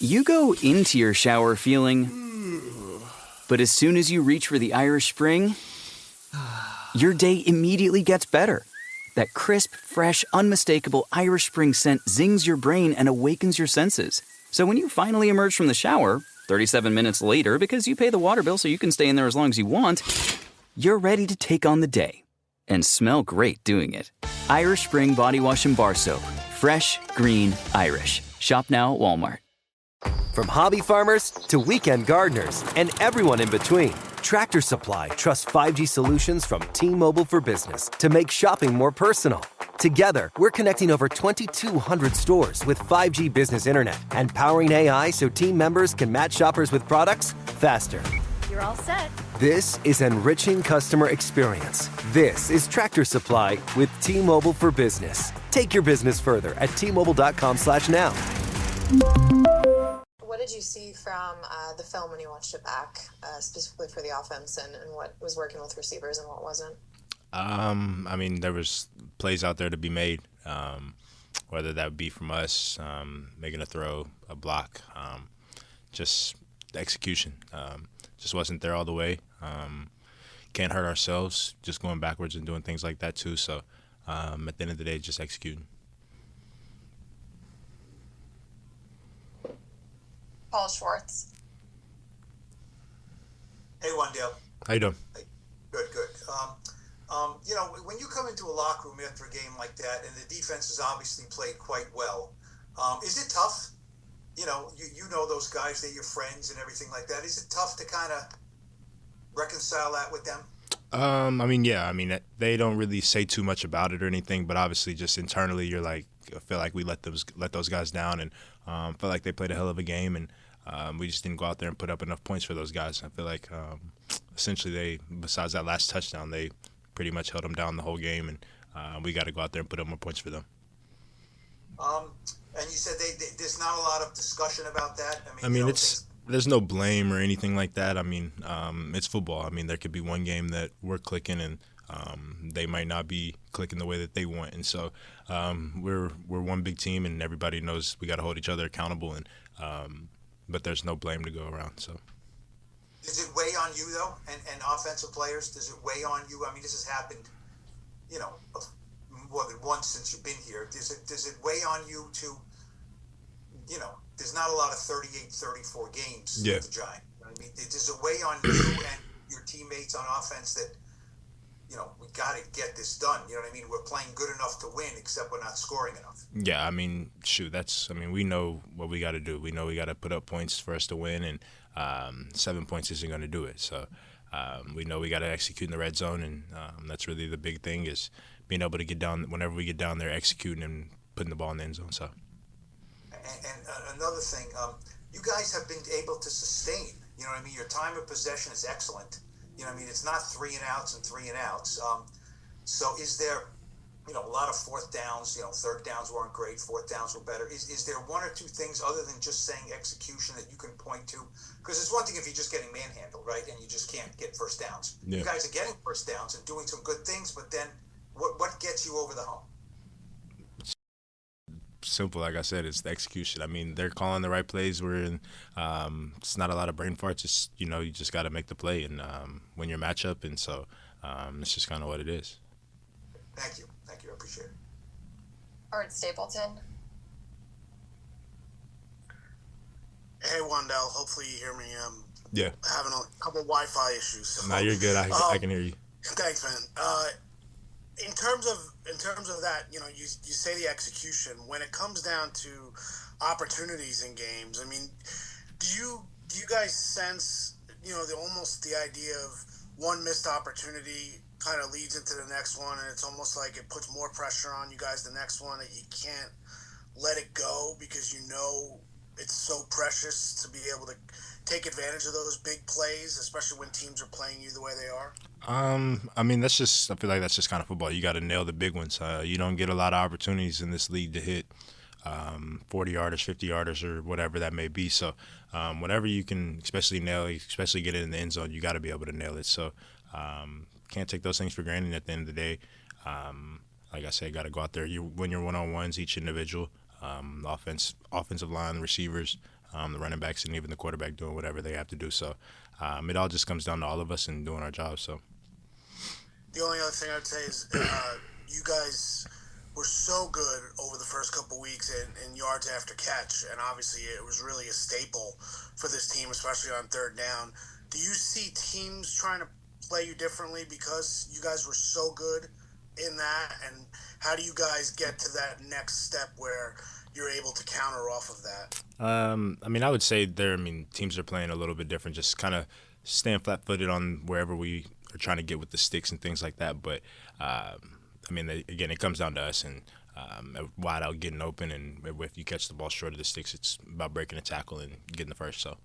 You go into your shower feeling, but as soon as you reach for the Irish Spring, your day immediately gets better. That crisp, fresh, unmistakable Irish Spring scent zings your brain and awakens your senses. So when you finally emerge from the shower, 37 minutes later, because you pay the water bill so you can stay in there as long as you want, you're ready to take on the day and smell great doing it. Irish Spring Body Wash and Bar Soap. Fresh, green, Irish. Shop now at Walmart. From hobby farmers to weekend gardeners and everyone in between, Tractor Supply trusts 5G solutions from T-Mobile for Business to make shopping more personal. Together, we're connecting over 2,200 stores with 5G business internet and powering AI so team members can match shoppers with products faster. You're all set. This is enriching customer experience. This is Tractor Supply with T-Mobile for Business. Take your business further at T-Mobile.com/now. What did you see from the film when you watched it back, specifically for the offense and what was working with receivers and what wasn't? I mean, there was plays out there to be made, whether that would be from us, making a throw, a block, just the execution. Just wasn't there all the way. Can't hurt ourselves, just going backwards and doing things like that too. So at the end of the day, just executing. Paul Schwartz. Hey, Wan'Dale. How you doing? Hey. Good. When you come into a locker room after a game like that, and the defense has obviously played quite well, is it tough? You know those guys, they're your friends and everything like that. Is it tough to kind of reconcile that with them? They don't really say too much about it or anything, but obviously just internally you're like, I feel like we let those guys down and feel like they played a hell of a game, and we just didn't go out there and put up enough points for those guys. I feel like essentially they, besides that last touchdown, they pretty much held them down the whole game, and we got to go out there and put up more points for them. And you said there's not a lot of discussion about that? There's no blame or anything like that. It's football. There could be one game that we're clicking and they might not be clicking the way that they want. And so we're one big team, and everybody knows we got to hold each other accountable. And but there's no blame to go around. So. Does it weigh on you, though, and offensive players? Does it weigh on you? This has happened, more than once since you've been here. Does it weigh on you to, there's not a lot of 38-34 games with the Giants. Does it weigh on you and your teammates on offense that, we got to get this done? You know what I mean? We're playing good enough to win, except we're not scoring enough. Yeah, we know what we got to do. We know we got to put up points for us to win, and 7 points isn't going to do it. So we know we got to execute in the red zone, and that's really the big thing, is being able to get down whenever we get down there, executing and putting the ball in the end zone. So. And another thing, you guys have been able to sustain. Your time of possession is excellent. It's not 3 and outs and 3 and outs. So is there, a lot of fourth downs? Third downs weren't great. Fourth downs were better. Is there one or two things other than just saying execution that you can point to? Because it's one thing if you're just getting manhandled, right, and you just can't get first downs. Yeah. You guys are getting first downs and doing some good things, but then what gets you over the hump? Simple, like I said, it's the execution. They're calling the right plays. We're in. It's not a lot of brain farts. It's you just got to make the play and win your matchup, and so it's just kind of what it is. Thank you, I appreciate it. Art Stapleton. Hey, Wan'Dale. Hopefully you hear me. Yeah. Having a couple Wi-Fi issues. So. No, you're good. I can hear you. Thanks, man. In terms of that, you say the execution. When it comes down to opportunities in games, do you guys sense, the idea of one missed opportunity kind of leads into the next one, and it's almost like it puts more pressure on you guys the next one, that you can't let it go because it's so precious to be able to take advantage of those big plays, especially when teams are playing you the way they are? I feel like that's just kind of football. You got to nail the big ones. You don't get a lot of opportunities in this league to hit 40-yarders, 50-yarders, or whatever that may be. So whatever you can especially nail, especially get it in the end zone, you got to be able to nail it. So can't take those things for granted at the end of the day. Like I said, got to go out there. You win your one-on-ones, each individual, offensive line, receivers. the running backs, and even the quarterback doing whatever they have to do. So it all just comes down to all of us and doing our jobs. So the only other thing I'd say is you guys were so good over the first couple weeks in yards after catch, and obviously it was really a staple for this team, especially on third down. Do you see teams trying to play you differently because you guys were so good in that, and how do you guys get to that next step where you're able to counter off of that? I would say teams are playing a little bit different, just kind of staying flat-footed on wherever we are trying to get with the sticks and things like that. But again, it comes down to us and wide out getting open, and if you catch the ball short of the sticks, it's about breaking a tackle and getting the first. So.